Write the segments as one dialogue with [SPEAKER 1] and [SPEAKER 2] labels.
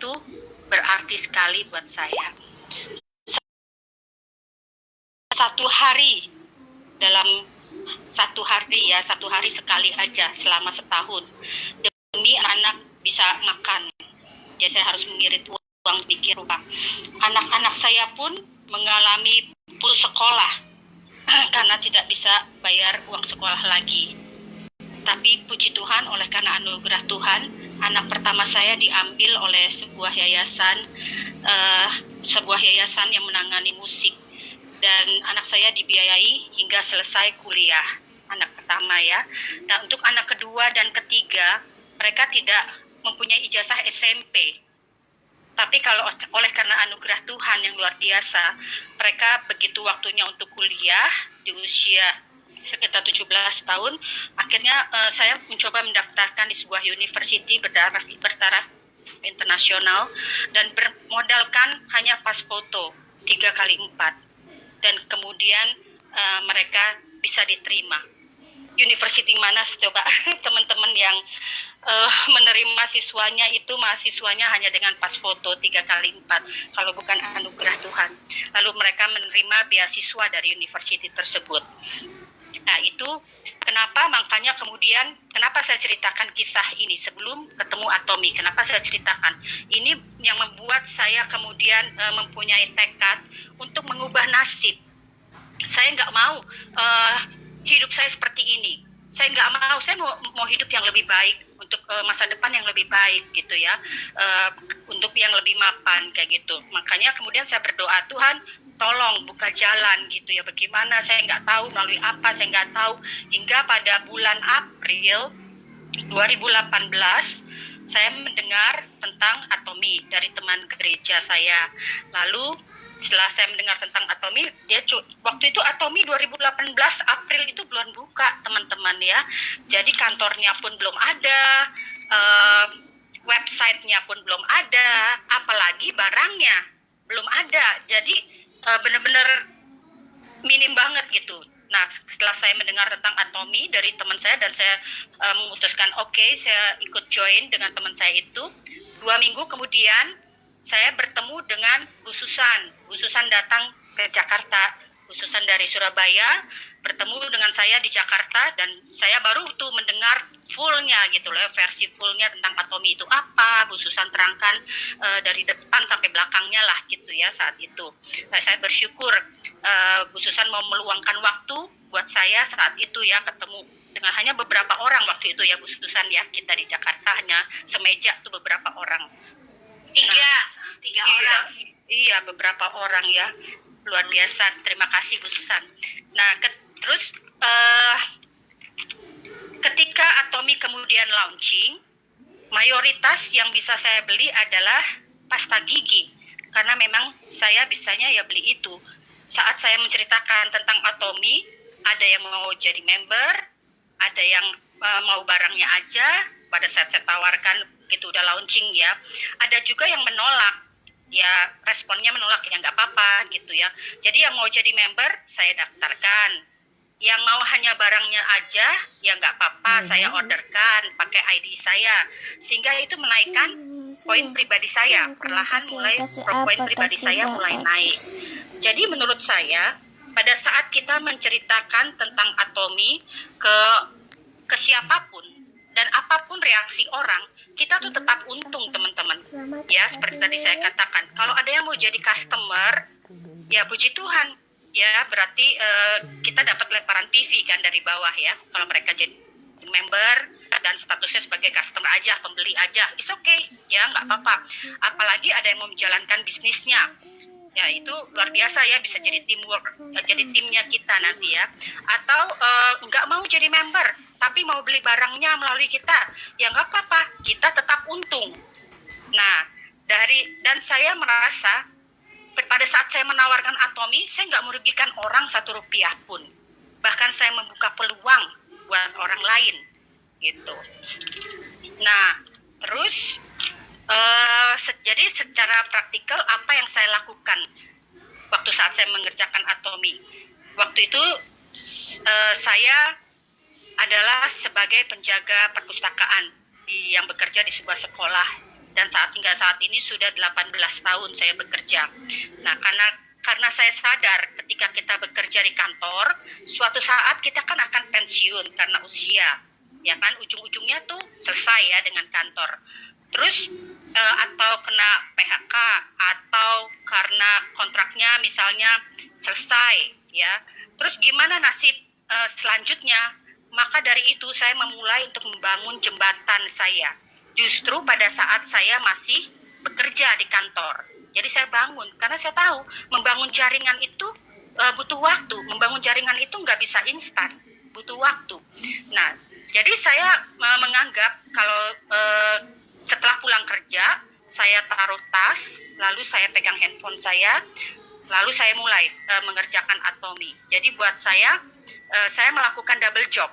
[SPEAKER 1] itu berarti sekali buat saya. Satu hari sekali aja selama setahun demi anak bisa makan. Jadi saya harus mengirit uang sedikit rupa. Anak-anak saya pun mengalami putus sekolah karena tidak bisa bayar uang sekolah lagi. Tapi puji Tuhan, oleh karena anugerah Tuhan, anak pertama saya diambil oleh sebuah yayasan yang menangani musik, dan anak saya dibiayai hingga selesai kuliah, anak pertama ya. Nah, untuk anak kedua dan ketiga, mereka tidak mempunyai ijazah SMP. Tapi kalau oleh karena anugerah Tuhan yang luar biasa, mereka begitu waktunya untuk kuliah di usia sekitar 17 tahun, akhirnya saya mencoba mendaftarkan di sebuah university bertaraf internasional dan bermodalkan hanya pas foto 3x4, dan kemudian mereka bisa diterima. University mana coba teman-teman yang menerima siswanya itu mahasiswanya hanya dengan pas foto 3x4 kalau bukan anugerah Tuhan. Lalu mereka menerima beasiswa dari university tersebut. Nah, itu makanya kemudian kenapa saya ceritakan kisah ini sebelum ketemu Atomi. Kenapa saya ceritakan ini yang membuat saya kemudian mempunyai tekad untuk mengubah nasib. Saya nggak mau hidup saya seperti ini. Saya nggak mau, saya mau hidup yang lebih baik, untuk masa depan yang lebih baik gitu ya, untuk yang lebih mapan kayak gitu. Makanya kemudian saya berdoa, Tuhan tolong buka jalan gitu ya. Bagaimana saya nggak tahu, melalui apa saya nggak tahu, hingga pada bulan April 2018 saya mendengar tentang Atomi dari teman gereja saya. Lalu setelah saya mendengar tentang Atomi, waktu itu Atomi 2018 April itu belum buka teman-teman ya. Jadi kantornya pun belum ada, websitenya pun belum ada, apalagi barangnya belum ada. Jadi benar-benar minim banget gitu. Nah, setelah saya mendengar tentang Atomi dari teman saya, dan saya memutuskan saya ikut join dengan teman saya itu. 2 minggu kemudian saya bertemu dengan Bu Susan datang ke Jakarta. Bu Susan dari Surabaya bertemu dengan saya di Jakarta, dan saya baru tuh mendengar fullnya gitu loh, versi fullnya tentang Atomi itu apa. Bu Susan terangkan dari depan sampai belakangnya lah gitu ya saat itu. Nah, saya bersyukur Bu Susan mau meluangkan waktu buat saya saat itu ya, ketemu dengan hanya beberapa orang waktu itu ya Bu Susan ya. Kita di Jakarta hanya semeja tuh beberapa orang. Tiga orang. Iya, beberapa orang ya. Luar biasa. Terima kasih Bu Susan. Nah, terus ketika Atomi kemudian launching, mayoritas yang bisa saya beli adalah pasta gigi. Karena memang saya bisanya ya beli itu. Saat saya menceritakan tentang Atomi, ada yang mau jadi member, ada yang mau barangnya aja. Pada saat saya tawarkan gitu udah launching ya, ada juga yang menolak ya, responnya menolak ya nggak apa-apa gitu ya. Jadi yang mau jadi member saya daftarkan, yang mau hanya barangnya aja ya nggak apa-apa, saya orderkan pakai ID saya, sehingga itu menaikkan poin pribadi saya perlahan, poin pribadi saya mulai naik. Jadi menurut saya pada saat kita menceritakan tentang Atomi ke siapapun dan apapun reaksi orang, kita tuh tetap untung teman-teman ya. Seperti tadi saya katakan, kalau ada yang mau jadi customer ya puji Tuhan ya, berarti kita dapat lemparan TV kan dari bawah ya. Kalau mereka jadi member dan statusnya sebagai customer aja, pembeli aja, it's okay ya, nggak apa-apa. Apalagi ada yang mau menjalankan bisnisnya ya, itu luar biasa ya, bisa jadi teamwork, jadi timnya kita nanti ya. Atau nggak mau jadi member tapi mau beli barangnya melalui kita ya nggak apa-apa, kita tetap untung. Nah, dan saya merasa pada saat saya menawarkan Atomi, saya nggak merugikan orang 1 rupiah pun, bahkan saya membuka peluang buat orang lain gitu. Nah, terus jadi secara praktikal apa yang saya lakukan waktu saat saya mengerjakan Atomi? Waktu itu saya adalah sebagai penjaga perpustakaan yang bekerja di sebuah sekolah dan hingga saat ini sudah 18 tahun saya bekerja. Nah, karena saya sadar ketika kita bekerja di kantor, suatu saat kita kan akan pensiun karena usia, ya kan, ujung-ujungnya tuh selesai ya dengan kantor. Terus atau kena PHK atau karena kontraknya misalnya selesai, ya. Terus gimana nasib selanjutnya? Maka dari itu saya memulai untuk membangun jembatan saya. Justru pada saat saya masih bekerja di kantor. Jadi saya bangun, karena saya tahu membangun jaringan itu butuh waktu. Membangun jaringan itu nggak bisa instan, butuh waktu. Nah, jadi saya menganggap kalau setelah pulang kerja, saya taruh tas, lalu saya pegang handphone saya, lalu saya mulai mengerjakan Atomy. Jadi buat saya melakukan double job.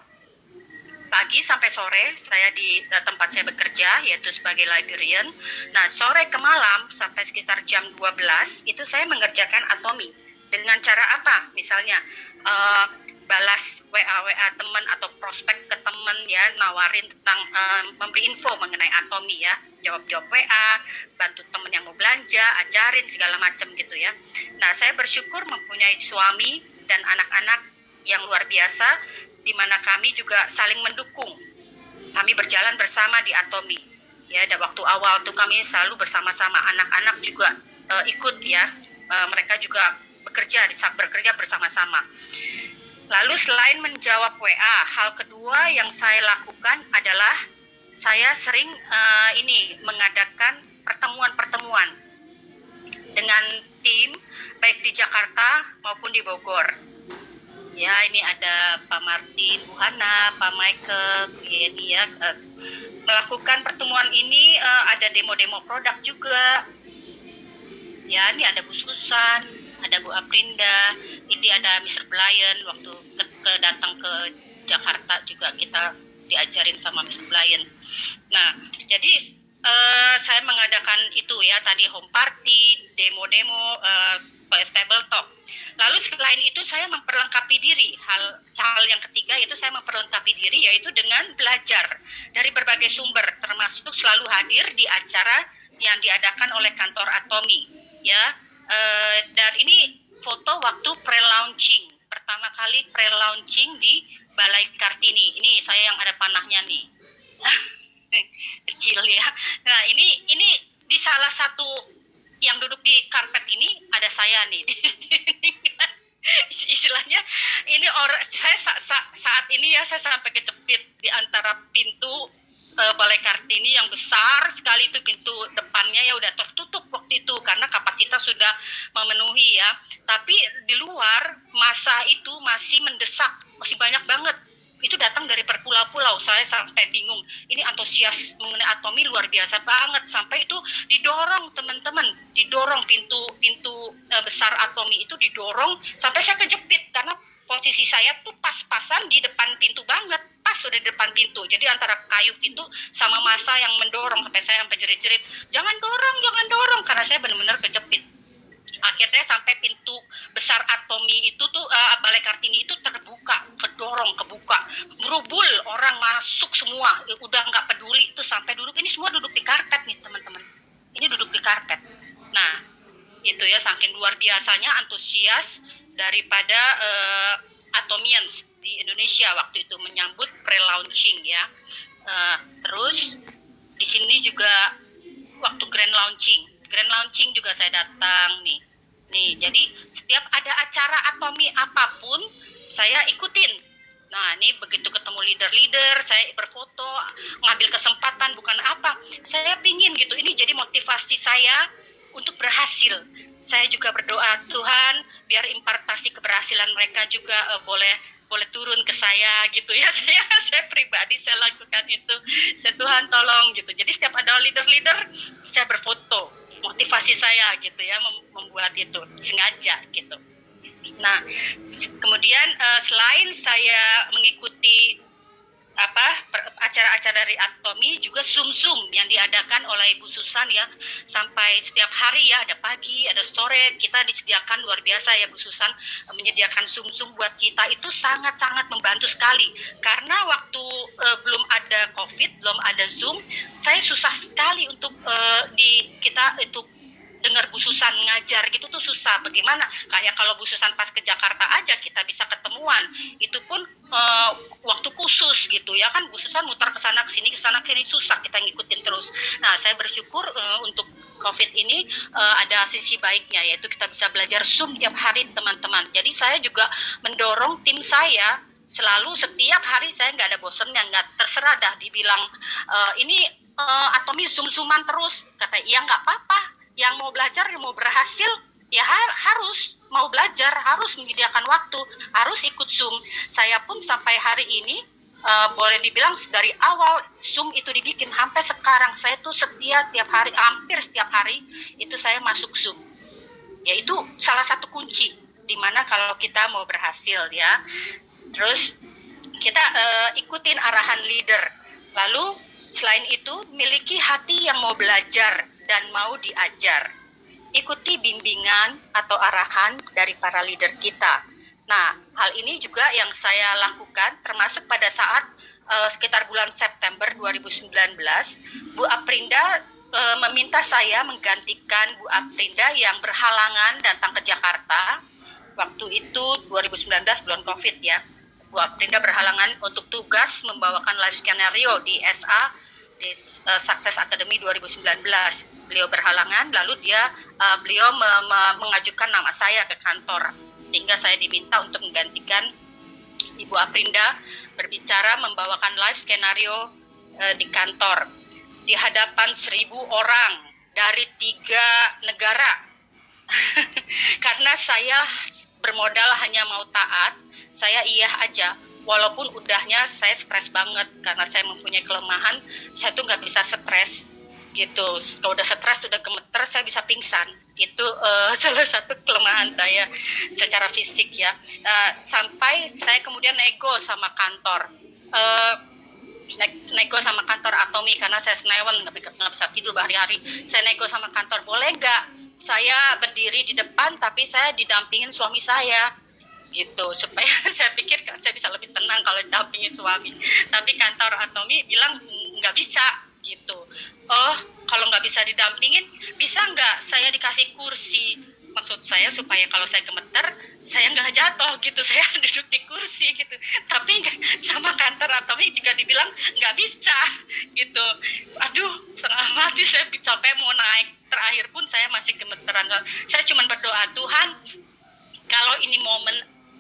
[SPEAKER 1] Pagi sampai sore saya di tempat saya bekerja, yaitu sebagai librarian. Nah, sore ke malam sampai sekitar jam 12 itu saya mengerjakan Atomy. Dengan cara apa? Misalnya balas WA teman atau prospek ke teman, ya, nawarin tentang memberi info mengenai Atomy, ya, jawab WA, bantu teman yang mau belanja, ajarin segala macam gitu ya. Nah, saya bersyukur mempunyai suami dan anak-anak yang luar biasa, di mana kami juga saling mendukung. Kami berjalan bersama di Atomy. Ya, dan waktu awal tuh kami selalu bersama-sama, anak-anak juga ikut ya. Mereka juga bekerja bersama-sama. Lalu selain menjawab WA, hal kedua yang saya lakukan adalah saya sering mengadakan pertemuan-pertemuan dengan tim baik di Jakarta maupun di Bogor. Ya, ini ada Pak Martin, Bu Hana, Pak Michael, Bu Yeni, ya. Melakukan pertemuan ini ada demo-demo produk juga. Ya, ini ada Bu Susan, ada Bu Aprinda, ini ada Mr. Brian, waktu datang ke Jakarta juga kita diajarin sama Mr. Brian. Nah, jadi saya mengadakan itu ya, tadi home party, demo-demo, table talk. Lalu selain itu saya memperlengkapi diri. Hal yang ketiga yaitu saya memperlengkapi diri yaitu dengan belajar dari berbagai sumber, termasuk selalu hadir di acara yang diadakan oleh kantor Atomy, ya. Dan ini foto waktu pre-launching, pertama kali pre-launching di Balai Kartini. Ini saya yang ada panahnya nih. Kecil ya. Nah, ini di salah satu yang duduk di karpet ini ada saya nih. Istilahnya ini saya saat ini ya, saya sampai kecepit di antara pintu Balai Kartini yang besar sekali, itu pintu depannya ya udah tertutup waktu itu karena kapasitas sudah memenuhi ya. Tapi di luar masa itu masih mendesak, masih banyak banget. Itu datang dari berpulau-pulau. Saya sampai bingung. Ini antusias mengenai Atomy luar biasa banget. Sampai itu didorong teman-teman, didorong pintu besar Atomy itu didorong sampai saya kejepit karena posisi saya tuh pas-pasan di depan pintu banget, pas sudah di depan pintu. Jadi antara kayu pintu sama masa yang mendorong sampai jerit-jerit, jangan dorong, karena saya benar-benar kejepit. Akhirnya sampai pintu besar Atomy itu tuh Balai Kartini itu kebuka, berubul, orang masuk semua, udah nggak peduli itu sampai duduk, ini semua duduk di karpet nih teman-teman, ini duduk di karpet. Nah, itu ya, saking luar biasanya antusias daripada Atomians di Indonesia waktu itu menyambut pre-launching ya. Terus di sini juga waktu grand launching juga saya datang nih. Jadi setiap ada acara Atomy apapun saya ikutin. Nah, ini begitu ketemu leader-leader, saya berfoto, ngambil kesempatan, bukan apa. Saya pingin gitu, ini jadi motivasi saya untuk berhasil. Saya juga berdoa, Tuhan, biar impartasi keberhasilan mereka juga boleh turun ke saya gitu ya. Saya pribadi saya lakukan itu. Tuhan tolong gitu. Jadi setiap ada leader-leader, saya berfoto. Motivasi saya gitu ya, membuat itu sengaja gitu. Nah, kemudian selain saya mengikuti acara-acara dari Atomi, juga sum-sum yang diadakan oleh Ibu Susan ya, sampai setiap hari ya, ada pagi, ada sore, kita disediakan luar biasa ya Bu Susan, menyediakan sum-sum buat kita. Itu sangat-sangat membantu sekali, karena waktu belum ada COVID, belum ada Zoom, saya susah sekali untuk kita itu dengar Bu Susan ngajar gitu tuh susah. Bagaimana? Kayak kalau Bu Susan pas ke Jakarta aja kita bisa ketemuan. Itu pun waktu khusus gitu ya kan, Bu Susan muter ke sana ke sini susah kita ngikutin terus. Nah, saya bersyukur untuk COVID ini ada sisi baiknya, yaitu kita bisa belajar Zoom tiap hari teman-teman. Jadi saya juga mendorong tim saya selalu setiap hari, saya nggak ada bosennya, nggak terserah dah dibilang ini Atomi Zoom-Zooman terus. Kata iya nggak apa-apa, yang mau belajar, yang mau berhasil, ya harus mau belajar, harus menyediakan waktu, harus ikut Zoom. Saya pun sampai hari ini, boleh dibilang dari awal Zoom itu dibikin, sampai sekarang saya tuh setia tiap hari, hampir setiap hari, itu saya masuk Zoom. Ya itu salah satu kunci, dimana kalau kita mau berhasil ya. Terus kita ikutin arahan leader. Lalu selain itu, miliki hati yang mau belajar dan mau diajar. Ikuti bimbingan atau arahan dari para leader kita. Nah, hal ini juga yang saya lakukan, termasuk pada saat sekitar bulan September 2019, Bu Aprinda meminta saya menggantikan Bu Aprinda yang berhalangan datang ke Jakarta. Waktu itu 2019 bulan COVID ya. Bu Aprinda berhalangan untuk tugas membawakan live skenario di SA, di Success Academy 2019. Beliau berhalangan, lalu beliau mengajukan nama saya ke kantor, sehingga saya diminta untuk menggantikan Ibu Aprinda berbicara membawakan live skenario di kantor di hadapan 1.000 orang dari 3 negara. Karena saya bermodal hanya mau taat, saya iya aja. Walaupun udahnya saya stres banget, karena saya mempunyai kelemahan, saya tuh nggak bisa stres gitu. Kalau udah stres, udah gemeter, saya bisa pingsan. Itu salah satu kelemahan saya secara fisik ya. Sampai saya kemudian nego sama kantor, nego sama kantor Atomi, karena saya senewan, nggak bisa tidur berhari-hari. Saya nego sama kantor, boleh nggak saya berdiri di depan tapi saya didampingin suami saya gitu, supaya saya pikir saya bisa lebih tenang kalau didampingin suami. Tapi kantor Atomi bilang nggak bisa gitu. Oh, kalau nggak bisa didampingin, bisa nggak saya dikasih kursi? Maksud saya supaya kalau saya gemeter, saya nggak jatuh gitu, saya duduk di kursi gitu. Tapi sama kantor Atomi juga dibilang nggak bisa gitu. Aduh, setengah mati saya sampai mau naik. Terakhir pun saya masih gemeteran. Saya cuma berdoa, Tuhan, kalau ini momen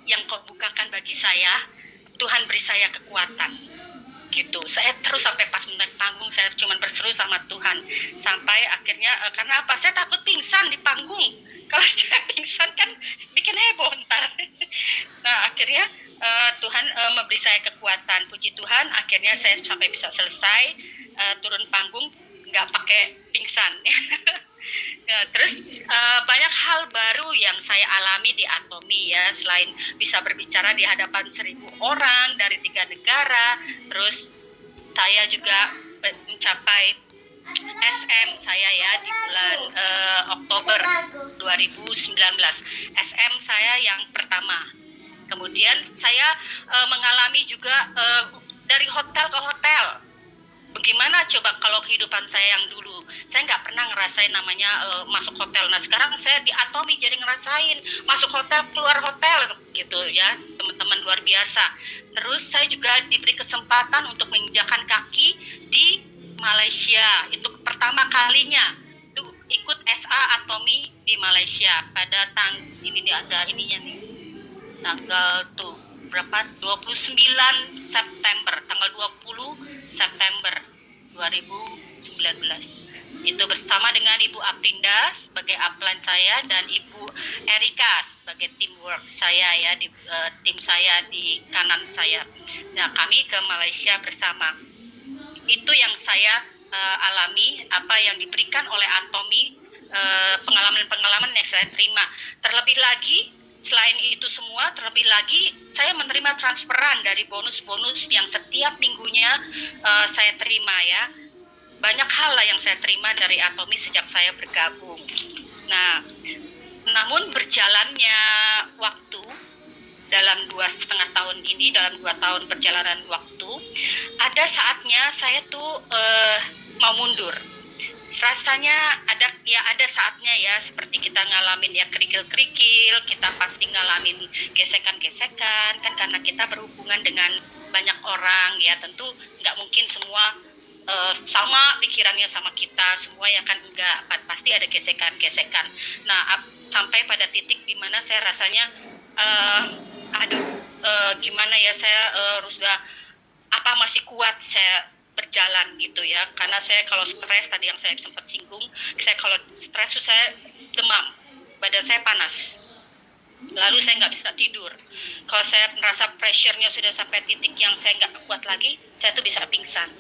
[SPEAKER 1] yang kau bukakan bagi saya, Tuhan beri saya kekuatan gitu. Saya terus sampai pas naik panggung, saya cuma berseru sama Tuhan, sampai akhirnya karena apa, saya takut pingsan di panggung. Kalau saya pingsan kan bikin heboh ntar. Nah, akhirnya Tuhan memberi saya kekuatan. Puji Tuhan, akhirnya saya sampai bisa selesai turun panggung nggak pakai pingsan. Nah, terus banyak hal baru yang saya alami di Atomi ya, selain bisa berbicara di hadapan 1.000 orang dari 3 negara, terus saya juga mencapai SM saya ya di bulan Oktober 2019. SM saya yang pertama. Kemudian saya mengalami juga dari hotel ke hotel. Bagaimana coba kalau kehidupan saya yang dulu, saya nggak pernah ngerasain namanya masuk hotel. Nah, sekarang saya di Atomi jadi ngerasain masuk hotel, keluar hotel gitu ya, teman-teman, luar biasa. Terus saya juga diberi kesempatan untuk menginjakan kaki di Malaysia. Itu pertama kalinya itu ikut SA Atomi di Malaysia pada ini nih, ada ininya nih, tanggal tuh berapa, 29 September, tanggal 20 September 2019. Itu bersama dengan Ibu Aprinda sebagai upline saya dan Ibu Erika sebagai teamwork saya ya, di tim saya di kanan saya. Nah, kami ke Malaysia bersama. Itu yang saya alami, apa yang diberikan oleh Atomi, pengalaman-pengalaman yang saya terima. Terlebih lagi, Selain itu semua, terlebih lagi saya menerima transferan dari bonus-bonus yang setiap minggunya saya terima ya. Banyak hal lah yang saya terima dari Atomi sejak saya bergabung. Nah, namun berjalannya waktu dalam 2,5 tahun ini, dalam 2 tahun perjalanan waktu, ada saatnya saya tuh mau mundur. Rasanya ada saatnya ya, seperti kita ngalamin ya kerikil-kerikil, kita pasti ngalamin gesekan-gesekan kan, karena kita berhubungan dengan banyak orang ya, tentu nggak mungkin semua sama pikirannya sama kita semua ya kan, enggak, pasti ada gesekan-gesekan. Nah, sampai pada titik dimana saya rasanya gimana ya, saya apa masih kuat saya berjalan gitu ya, karena saya kalau stres, tadi yang saya sempat singgung, saya kalau stres tuh saya demam, badan saya panas, lalu saya nggak bisa tidur. Kalau saya merasa pressure-nya sudah sampai titik yang saya nggak kuat lagi, saya tuh bisa pingsan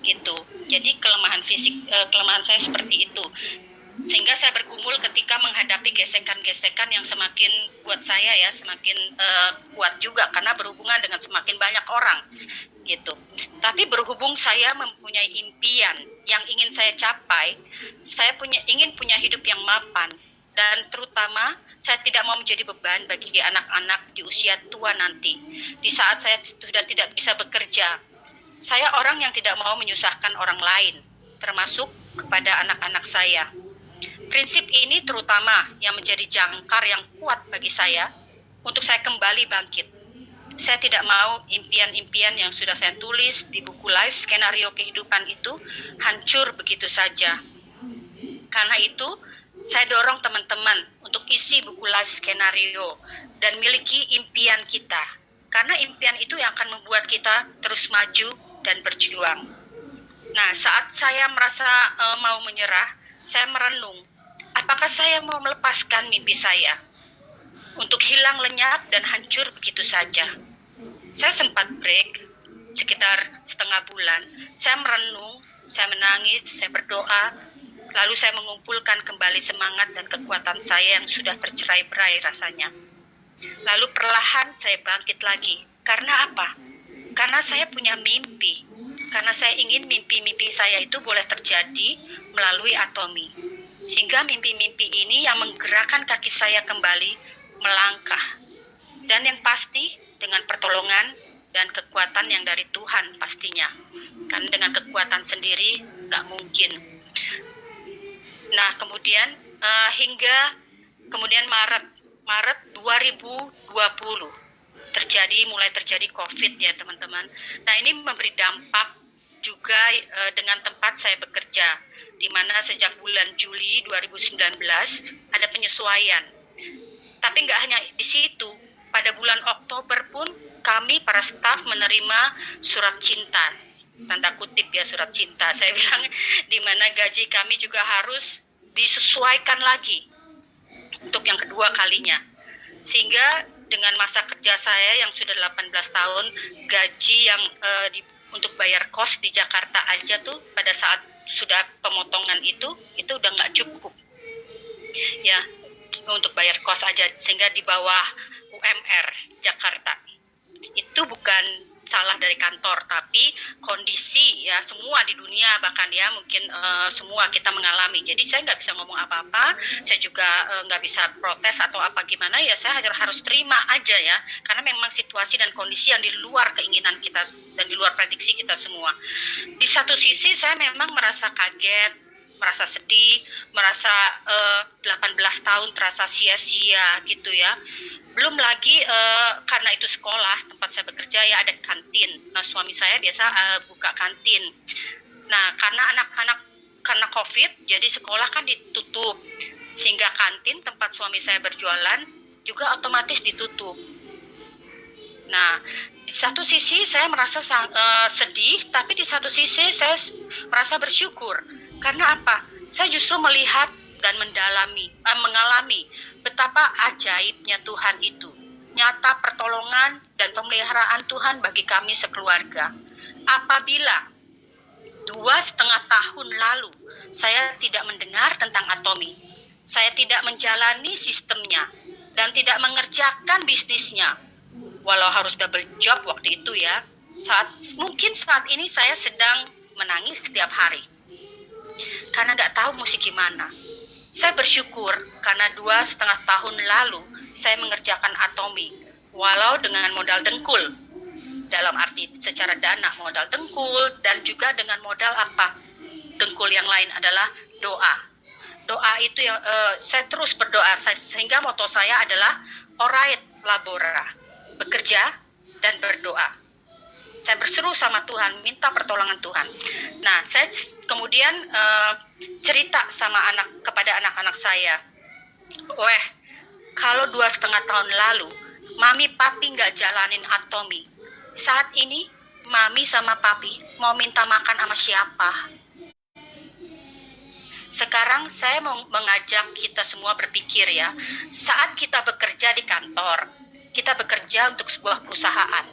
[SPEAKER 1] gitu. Jadi kelemahan saya seperti itu, sehingga saya bergumul ketika menghadapi gesekan-gesekan yang semakin buat saya ya semakin kuat juga, karena berhubungan dengan semakin banyak orang gitu. Tapi berhubung saya mempunyai impian yang ingin saya capai, saya ingin punya hidup yang mapan, dan terutama saya tidak mau menjadi beban bagi anak-anak di usia tua nanti. Di saat saya sudah tidak bisa bekerja, saya orang yang tidak mau menyusahkan orang lain, termasuk kepada anak-anak saya. Prinsip ini terutama yang menjadi jangkar yang kuat bagi saya untuk saya kembali bangkit. Saya tidak mau impian-impian yang sudah saya tulis di buku Life Skenario Kehidupan itu hancur begitu saja. Karena itu, saya dorong teman-teman untuk isi buku Life Skenario dan miliki impian kita. Karena impian itu yang akan membuat kita terus maju dan berjuang. Nah, saat saya merasa mau menyerah, saya merenung, apakah saya mau melepaskan mimpi saya untuk hilang lenyap dan hancur begitu saja? Saya sempat break sekitar setengah bulan. Saya merenung, saya menangis, saya berdoa, lalu saya mengumpulkan kembali semangat dan kekuatan saya yang sudah tercerai-berai rasanya. Lalu perlahan saya bangkit lagi. Karena apa? Karena saya punya mimpi. Karena saya ingin mimpi-mimpi saya itu boleh terjadi melalui Atomi. Sehingga mimpi-mimpi ini yang menggerakkan kaki saya kembali melangkah. Dan yang pasti dengan pertolongan dan kekuatan yang dari Tuhan pastinya. Karena dengan kekuatan sendiri nggak mungkin. Nah, kemudian hingga kemudian Maret 2020 mulai terjadi COVID ya teman-teman. Nah, ini memberi dampak juga dengan tempat saya bekerja, di mana sejak bulan Juli 2019 ada penyesuaian. Tapi nggak hanya di situ, pada bulan Oktober pun kami para staf menerima surat cinta, tanda kutip ya surat cinta, saya bilang, di mana gaji kami juga harus disesuaikan lagi untuk yang kedua kalinya. Sehingga dengan masa kerja saya yang sudah 18 tahun, gaji yang untuk bayar kos di Jakarta aja tuh pada saat sudah pemotongan itu udah nggak cukup ya untuk bayar kos aja, sehingga di bawah UMR Jakarta. Itu bukan salah dari kantor, tapi kondisi ya semua di dunia, bahkan ya mungkin semua kita mengalami. Jadi saya nggak bisa ngomong apa-apa, saya juga nggak bisa protes atau apa gimana ya, saya harus terima aja ya, karena memang situasi dan kondisi yang di luar keinginan kita dan di luar prediksi kita semua. Di satu sisi saya memang merasa kaget, merasa sedih, merasa 18 tahun terasa sia-sia gitu ya. Belum lagi karena itu sekolah tempat saya bekerja ya ada kantin. Nah, suami saya biasa buka kantin. Nah, karena anak-anak karena COVID, jadi sekolah kan ditutup, sehingga kantin tempat suami saya berjualan juga otomatis ditutup. Nah, di satu sisi saya merasa sedih, tapi di satu sisi saya merasa bersyukur. Karena apa? Saya justru melihat dan mengalami betapa ajaibnya Tuhan itu. Nyata pertolongan dan pemeliharaan Tuhan bagi kami sekeluarga. Apabila 2,5 tahun lalu saya tidak mendengar tentang Atomi, saya tidak menjalani sistemnya, dan tidak mengerjakan bisnisnya. Walau harus double job waktu itu ya. Mungkin saat ini saya sedang menangis setiap hari. Karena nggak tahu mesti gimana. Saya bersyukur karena 2,5 tahun lalu saya mengerjakan Atomy. Walau dengan modal dengkul. Dalam arti secara dana modal dengkul dan juga dengan modal apa? Dengkul yang lain adalah doa. Doa itu yang saya terus berdoa sehingga moto saya adalah Orait Labora, bekerja dan berdoa. Saya berseru sama Tuhan, minta pertolongan Tuhan. Nah, saya kemudian cerita kepada anak-anak saya, kalau 2,5 tahun lalu Mami Papi nggak jalanin Atomy, saat ini Mami sama Papi mau minta makan sama siapa? Sekarang saya mau mengajak kita semua berpikir ya, saat kita bekerja di kantor, kita bekerja untuk sebuah perusahaan.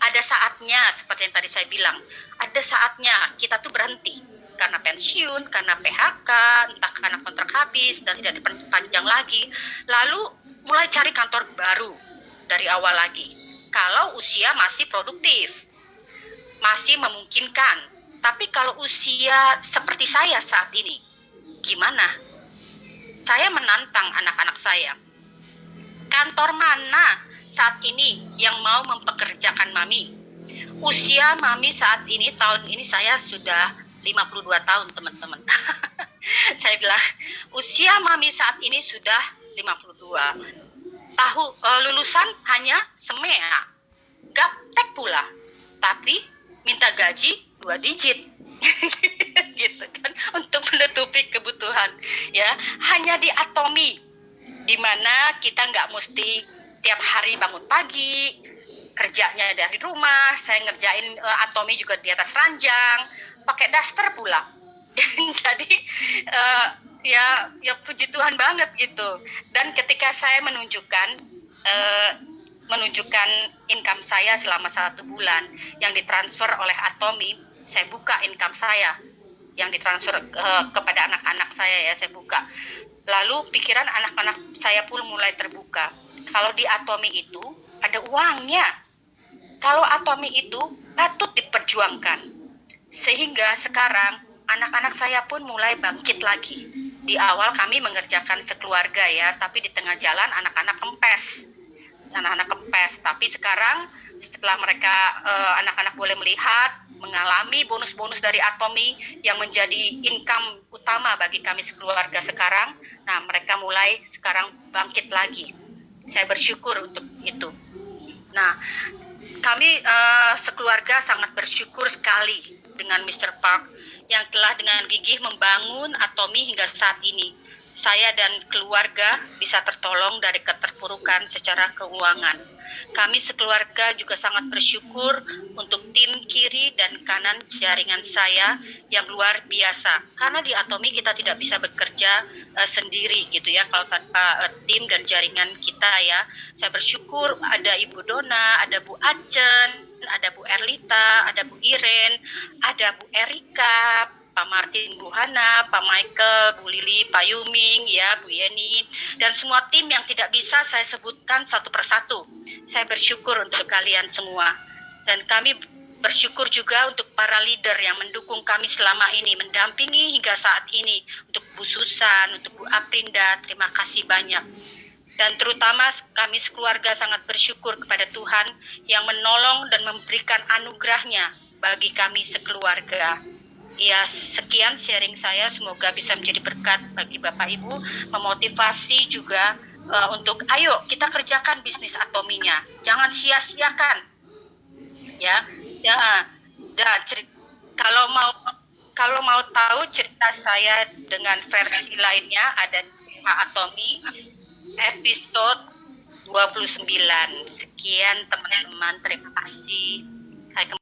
[SPEAKER 1] Ada saatnya, seperti yang tadi saya bilang, ada saatnya kita tuh berhenti. Karena pensiun, karena PHK, entah karena kontrak habis dan tidak diperpanjang lagi. Lalu mulai cari kantor baru dari awal lagi. Kalau usia masih produktif, masih memungkinkan. Tapi kalau usia seperti saya saat ini, gimana? Saya menantang anak-anak saya. Kantor mana saat ini yang mau mempekerjakan Mami? Usia Mami saat ini, tahun ini saya sudah 52 tahun, teman-teman. Saya bilang, usia Mami saat ini sudah 52. Lulusan hanya SEMEA. Gaptek pula. Tapi minta gaji 2 digit. Gitu kan, untuk menutupi kebutuhan ya, hanya di Atomy di mana kita nggak mesti tiap hari bangun pagi, kerjanya dari rumah. Saya ngerjain Atomy juga di atas ranjang, pakai daster pula. Jadi ya puji Tuhan banget gitu. Dan ketika saya menunjukkan income saya selama 1 bulan yang ditransfer oleh Atomy, saya buka income saya yang ditransfer kepada anak-anak saya ya, saya buka. Lalu pikiran anak-anak saya pun mulai terbuka. Kalau di Atomy itu ada uangnya. Kalau Atomy itu patut diperjuangkan. Sehingga sekarang anak-anak saya pun mulai bangkit lagi. Di awal kami mengerjakan sekeluarga ya, tapi di tengah jalan anak-anak kempes. Tapi sekarang setelah mereka anak-anak boleh melihat, mengalami bonus-bonus dari Atomy yang menjadi income utama bagi kami sekeluarga sekarang, nah mereka mulai sekarang bangkit lagi. Saya bersyukur untuk itu. Nah, kami sekeluarga sangat bersyukur sekali dengan Mr. Park yang telah dengan gigih membangun Atomy hingga saat ini. Saya dan keluarga bisa tertolong dari keterpurukan secara keuangan. Kami sekeluarga juga sangat bersyukur untuk tim kiri dan kanan jaringan saya yang luar biasa. Karena di Atomy kita tidak bisa bekerja sendiri gitu ya, kalau tanpa tim dan jaringan kita ya. Saya bersyukur ada Ibu Dona, ada Bu Acen, ada Bu Erlita, ada Bu Iren, ada Bu Erika, Pak Martin, Bu Hana, Pak Michael, Bu Lili, Pak Yuming, ya, Bu Yeni, dan semua tim yang tidak bisa saya sebutkan satu persatu. Saya bersyukur untuk kalian semua. Dan kami bersyukur juga untuk para leader yang mendukung kami selama ini, mendampingi hingga saat ini. Untuk Bu Susan, untuk Bu Aprinda, terima kasih banyak. Dan terutama kami sekeluarga sangat bersyukur kepada Tuhan yang menolong dan memberikan anugerahnya bagi kami sekeluarga. Ya, sekian sharing saya, semoga bisa menjadi berkat bagi Bapak Ibu, memotivasi juga untuk ayo kita kerjakan bisnis Atomy-nya, jangan sia-siakan ya. Kalau mau tahu cerita saya dengan versi lainnya ada di Atomy episode 29. Sekian teman-teman, terima kasih.